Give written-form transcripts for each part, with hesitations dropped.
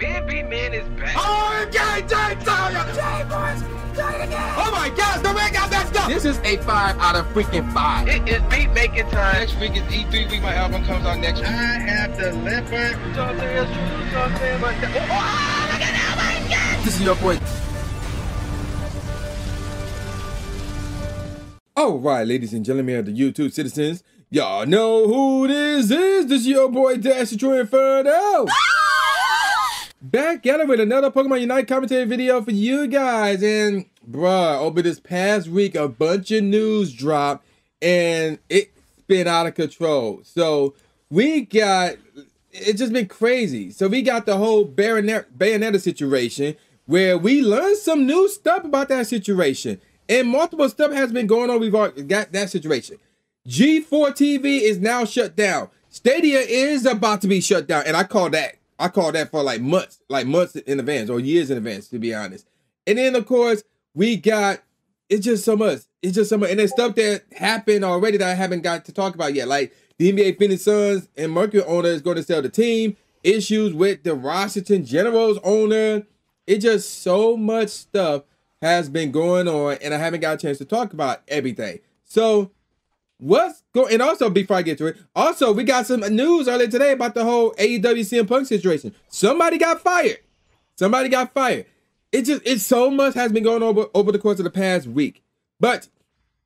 BNB Man is back. Oh, oh my gosh, the man got messed up. This is a 5 out of freaking 5. It is beat making time. Next week is E3 week. My album comes out next week. I have the leopard. You know what I'm saying? That's true. You know what I'm saying? But oh, look at that! Oh my God! This is your boy. All right, ladies and gentlemen of the YouTube citizens, y'all know who this is. This is your boy Dash the True Inferno. Back at it with another Pokemon Unite commentary video for you guys. And bruh, over this past week, a bunch of news dropped and it's been out of control. So we got, it's just been crazy. So we got the whole Bayonetta situation where we learned some new stuff about that situation. And multiple stuff has been going on. We've already got that situation. G4 TV is now shut down. Stadia is about to be shut down. And I call that for like months in advance or years in advance, to be honest. And then, of course, we got, it's just so much. It's just so much. And there's stuff that happened already that I haven't got to talk about yet. Like the NBA Phoenix Suns and Mercury owner is going to sell the team. Issues with the Washington Generals owner. It's just so much stuff has been going on, and I haven't got a chance to talk about everything. So what's going, and also before I get to it, also we got some news earlier today about the whole AEW CM Punk situation. Somebody got fired. Somebody got fired. It's so much has been going on over the course of the past week. But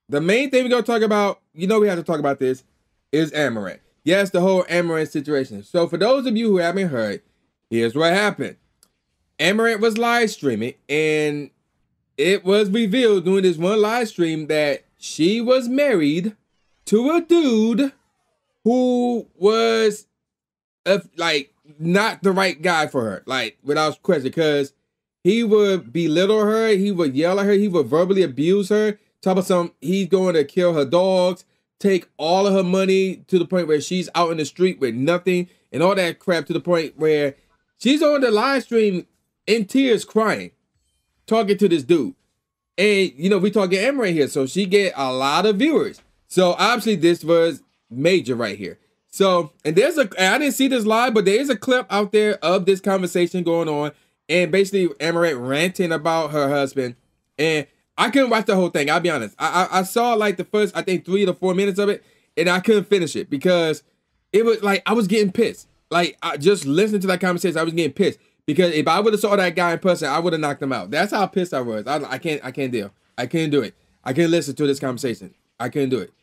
the main thing we're gonna talk about, you know we have to talk about this, is Amouranth. Yes, the whole Amouranth situation. So for those of you who haven't heard, here's what happened. Amouranth was live streaming, and it was revealed during this one live stream that she was married to a dude who was like not the right guy for her, like without question, because he would belittle her, he would yell at her, he would verbally abuse her, talk about he's going to kill her dogs, take all of her money to the point where she's out in the street with nothing and all that crap, to the point where she's on the live stream in tears crying, talking to this dude. And, you know, we talking Amouranth here, so she get a lot of viewers. So, obviously, this was major right here. So, and I didn't see this live, but there is a clip out there of this conversation going on. And basically, Amouranth ranting about her husband. And I couldn't watch the whole thing, I'll be honest. I saw, like, the first, I think, 3 to 4 minutes of it, and I couldn't finish it because it was, like, I was getting pissed. Like, just listening to that conversation, I was getting pissed. Because if I would have saw that guy in person, I would have knocked him out. That's how pissed I was. I can't deal. I can't do it. I can't listen to this conversation. I couldn't do it.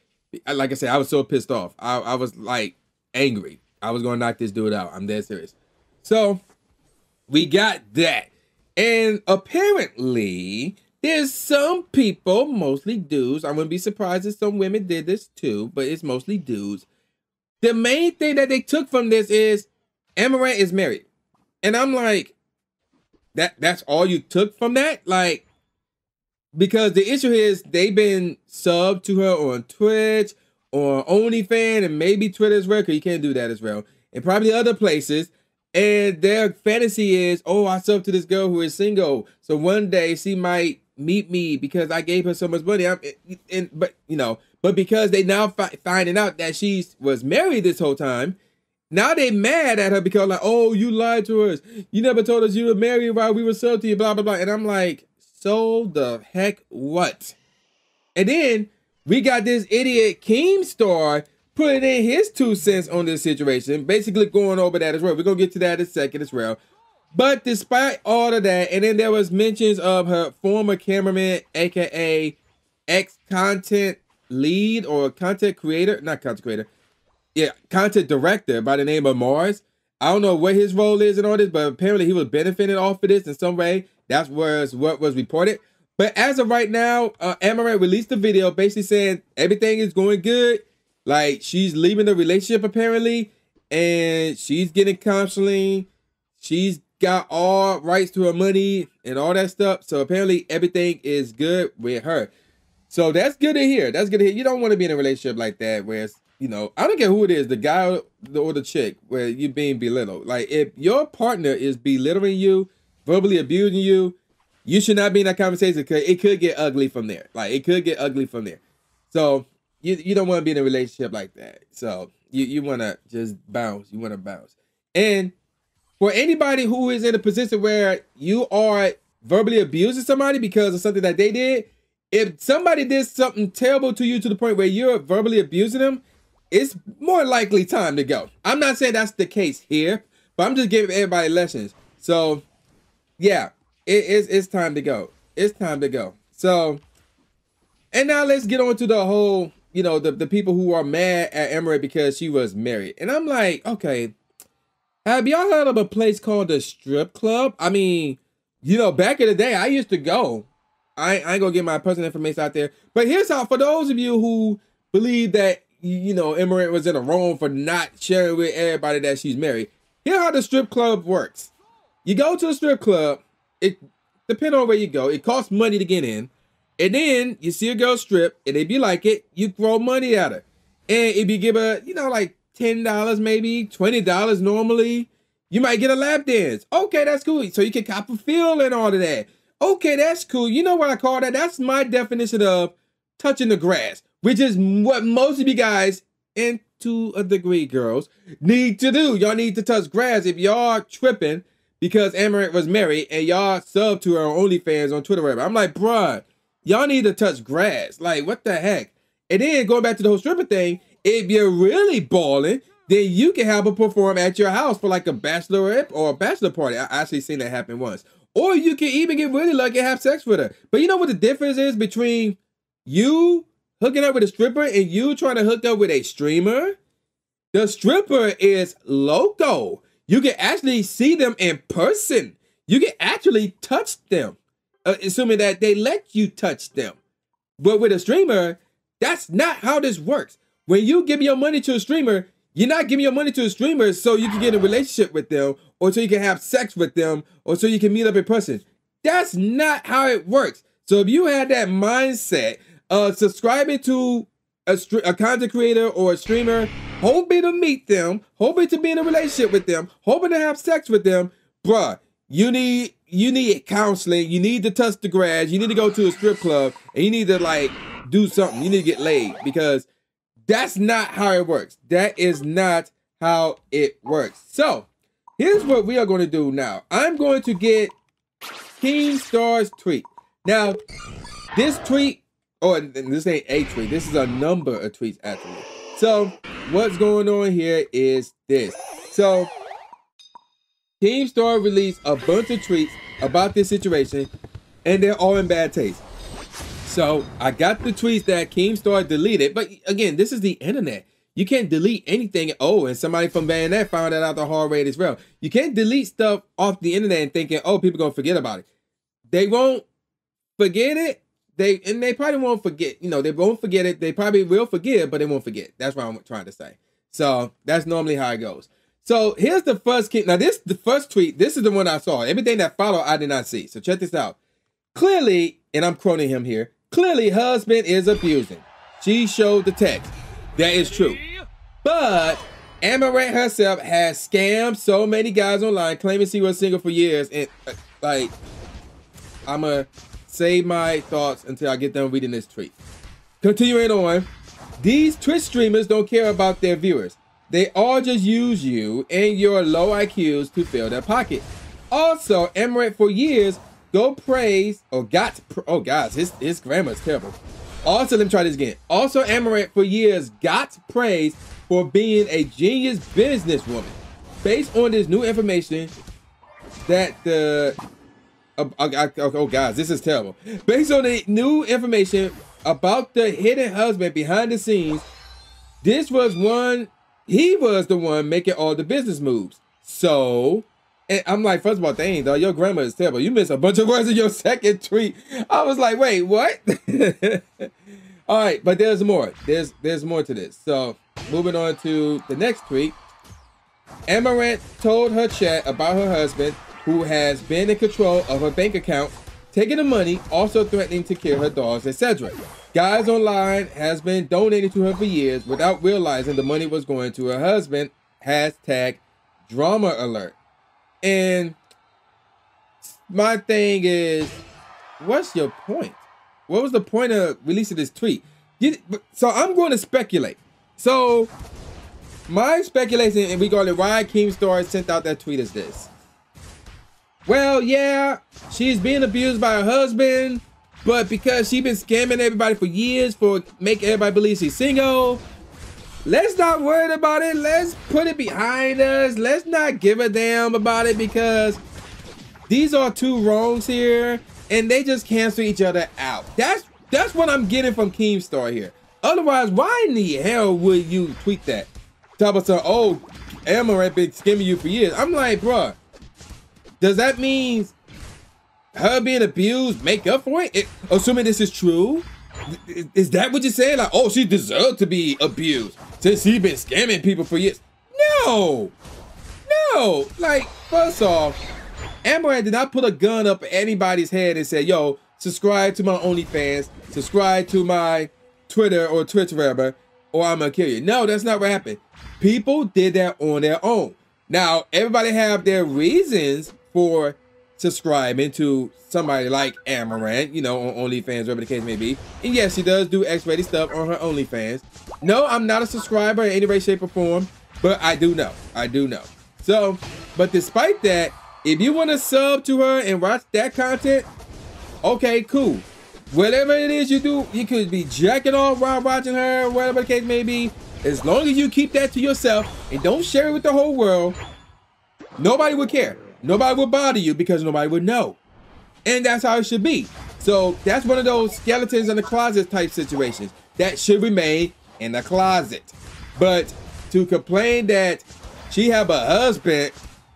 Like I said, I was so pissed off. I was like angry. I was going to knock this dude out. I'm dead serious. So we got that. And apparently there's some people, mostly dudes. I wouldn't be surprised if some women did this too, but it's mostly dudes. The main thing that they took from this is Amouranth is married. And I'm like, that's all you took from that? Like, because the issue is they've been subbed to her on Twitch or OnlyFans and maybe Twitter as well, because you can't do that as well, and probably other places. And their fantasy is, oh, I sub to this girl who is single, so one day she might meet me because I gave her so much money. But because they now finding out that she was married this whole time, now they mad at her because like, oh, you lied to us. You never told us you were married while we were sold to you, blah, blah, blah. And I'm like, so the heck what? And then we got this idiot Keemstar putting in his 2 cents on this situation, basically going over that as well. We're going to get to that in a second as well. But despite all of that, and then there was mentions of her former cameraman, aka ex-content lead or content creator, not content creator, yeah, content director by the name of Marz. I don't know what his role is in all this, but apparently he was benefiting off of this in some way. That's what was reported. But as of right now, Amouranth released a video basically saying everything is going good. Like, she's leaving the relationship apparently, and she's getting counseling. She's got all rights to her money and all that stuff. So apparently everything is good with her. So that's good to hear. That's good to hear. You don't want to be in a relationship like that where it's, you know, I don't care who it is, the guy or the chick, where you're being belittled. Like, if your partner is belittling you, verbally abusing you, you should not be in that conversation because it could get ugly from there. Like, it could get ugly from there. So you don't want to be in a relationship like that. So you want to just bounce. You want to bounce. And for anybody who is in a position where you are verbally abusing somebody because of something that they did, if somebody did something terrible to you to the point where you're verbally abusing them, it's more likely time to go. I'm not saying that's the case here, but I'm just giving everybody lessons. So, yeah, it's time to go. It's time to go. So, and now let's get on to the whole, you know, the people who are mad at Amouranth because she was married. And I'm like, okay, have y'all heard of a place called the Strip Club? I mean, you know, back in the day, I used to go. I ain't gonna get my personal information out there. But here's how, for those of you who believe that, you know, Amouranth was in the wrong for not sharing with everybody that she's married, here's how the strip club works. You go to a strip club, it depends on where you go, it costs money to get in, and then you see a girl strip, and if you like it, you throw money at her. And if you give her, you know, like $10 maybe, $20 normally, you might get a lap dance. Okay, that's cool. So you can cop a feel and all of that. Okay, that's cool. You know what I call that? That's my definition of touching the grass, which is what most of you guys, and to a degree, girls, need to do. Y'all need to touch grass if y'all tripping because Amouranth was married and y'all sub to her on OnlyFans on Twitter. Whatever. I'm like, bruh, y'all need to touch grass. Like, what the heck? And then going back to the whole stripper thing, if you're really balling, then you can have her perform at your house for like a bachelorette or a bachelor party. I actually seen that happen once. Or you can even get really lucky and have sex with her. But you know what the difference is between you hooking up with a stripper and you trying to hook up with a streamer? The stripper is loco. You can actually see them in person. You can actually touch them, assuming that they let you touch them. But with a streamer, that's not how this works. When you give your money to a streamer, you're not giving your money to a streamer so you can get in a relationship with them or so you can have sex with them or so you can meet up in person. That's not how it works. So if you had that mindset of subscribing to a content creator or a streamer, hoping to meet them, hoping to be in a relationship with them, hoping to have sex with them, bruh, you need counseling, you need to touch the grass, you need to go to a strip club, and you need to like do something. You need to get laid because that's not how it works. That is not how it works. So, here's what we are going to do now. I'm going to get Keemstar's tweet. Now, this tweet, this ain't a tweet. This is a number of tweets, actually. So, what's going on here is this. So, Keemstar released a bunch of tweets about this situation, and they're all in bad taste. So I got the tweets that Keemstar deleted, but again, this is the internet. You can't delete anything. Oh, and somebody from Bayonet found that out the hard way as well. You can't delete stuff off the internet and thinking, oh, people gonna forget about it. They won't forget it. They probably won't forget. You know, they won't forget it. They probably will forgive, but they won't forget. That's what I'm trying to say. So that's normally how it goes. So here's the first now the first tweet. This is the one I saw. Everything that followed, I did not see. So check this out. Clearly, and I'm quoting him here. Clearly, husband is abusing. She showed the text. That is true. But Amouranth herself has scammed so many guys online claiming she was single for years. And like, I'm going to save my thoughts until I get done reading this tweet. Continuing on, these Twitch streamers don't care about their viewers. They all just use you and your low IQs to fill their pocket. Also, Amouranth for years guys, his grammar is terrible. Also, let me try this again. Also, Amouranth for years got praise for being a genius businesswoman. Based on this new information that guys, this is terrible. Based on the new information about the hidden husband behind the scenes, he was the one making all the business moves. So, and I'm like, first of all, dang, though, your grammar is terrible. You missed a bunch of words in your second tweet. I was like, wait, what? All right, but there's more. There's more to this. So, moving on to the next tweet. Amouranth told her chat about her husband, who has been in control of her bank account, taking the money, also threatening to kill her dogs, etc. Guys online has been donating to her for years without realizing the money was going to her husband. Hashtag drama alert. And my thing is, what's your point? What was the point of releasing this tweet? So I'm going to speculate. So my speculation regarding why Keemstar sent out that tweet is this. well, yeah, she's being abused by her husband, but because she's been scamming everybody for years for making everybody believe she's single, let's not worry about it. Let's put it behind us. Let's not give a damn about it because these are two wrongs here and they just cancel each other out. That's what I'm getting from Keemstar here. Otherwise, why in the hell would you tweet that? Talk about some, oh, Amouranth been scamming you for years. I'm like, bruh, does that mean her being abused make up for it? Assuming this is true, is that what you're saying? Like, oh, she deserved to be abused since she's been scamming people for years? No, no. Like, first off, Amouranth did not put a gun up anybody's head and say, yo, subscribe to my OnlyFans, subscribe to my Twitter or Twitch, whatever, or I'm gonna kill you. No, that's not what happened. People did that on their own. Now, everybody have their reasons for subscribing to somebody like Amouranth, you know, on OnlyFans, whatever the case may be. And yes, she does do X-rated stuff on her OnlyFans. No, I'm not a subscriber in any way, shape, or form, but I do know. I do know. So, but despite that, if you want to sub to her and watch that content, okay, cool. Whatever it is you do, you could be jacking off while watching her, whatever the case may be. As long as you keep that to yourself and don't share it with the whole world, nobody would care. Nobody would bother you because nobody would know. And that's how it should be. So that's one of those skeletons in the closet type situations that should remain in the closet. But to complain that she have a husband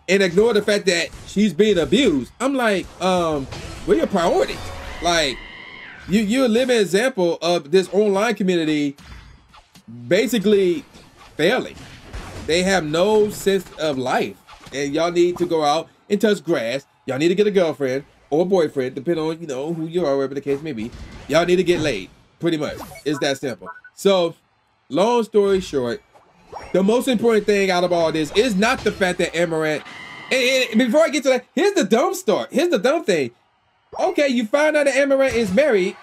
and ignore the fact that she's being abused, I'm like, where your priorities? Like, you're a living example of this online community basically failing. They have no sense of life. And y'all need to go out and touch grass. Y'all need to get a girlfriend or a boyfriend, depending on, you know, who you are, whatever the case may be. Y'all need to get laid, pretty much. It's that simple. So, long story short, the most important thing out of all this is not the fact that Amouranth, and before I get to that, here's the dumb start. Here's the dumb thing. Okay, you find out that Amouranth is married,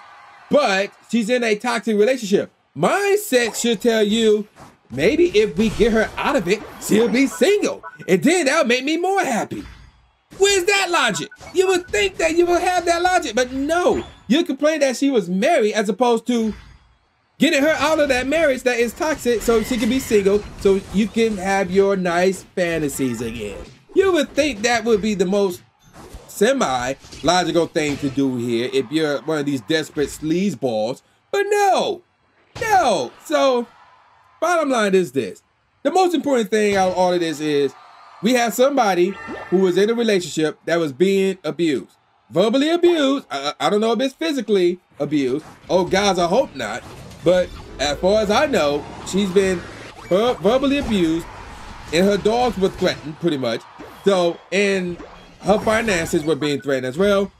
but she's in a toxic relationship. Mindset should tell you, maybe if we get her out of it, she'll be single. And then that'll make me more happy. Where's that logic? You would think that you would have that logic, but no. You complain that she was married as opposed to getting her out of that marriage that is toxic so she can be single, so you can have your nice fantasies again. You would think that would be the most semi-logical thing to do here if you're one of these desperate sleazeballs, but no. No. So, bottom line is this. The most important thing out of all of this is we have somebody who was in a relationship that was being abused. Verbally abused. I don't know if it's physically abused. Oh, guys, I hope not. But as far as I know, she's been verbally abused and her dogs were threatened, pretty much. So, and her finances were being threatened as well.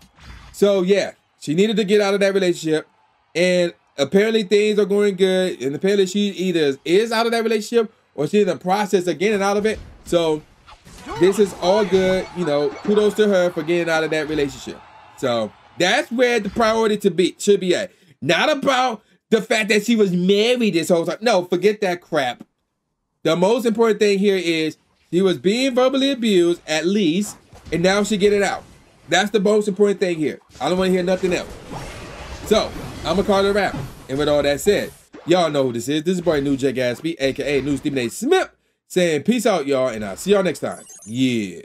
So, yeah, she needed to get out of that relationship. And apparently things are going good, and apparently she either is out of that relationship or she's in the process of getting out of it. So this is all good, you know, kudos to her for getting out of that relationship. So that's where the priority should be at. Not about the fact that she was married this whole time. No, forget that crap. The most important thing here is she was being verbally abused at least, and now she get it out. That's the most important thing here. I don't want to hear nothing else. So, I'm gonna call it a wrap. And with all that said, y'all know who this is. This is boy New J Gatsby, aka New Stephen A. Smith, saying peace out, y'all, and I'll see y'all next time. Yeah.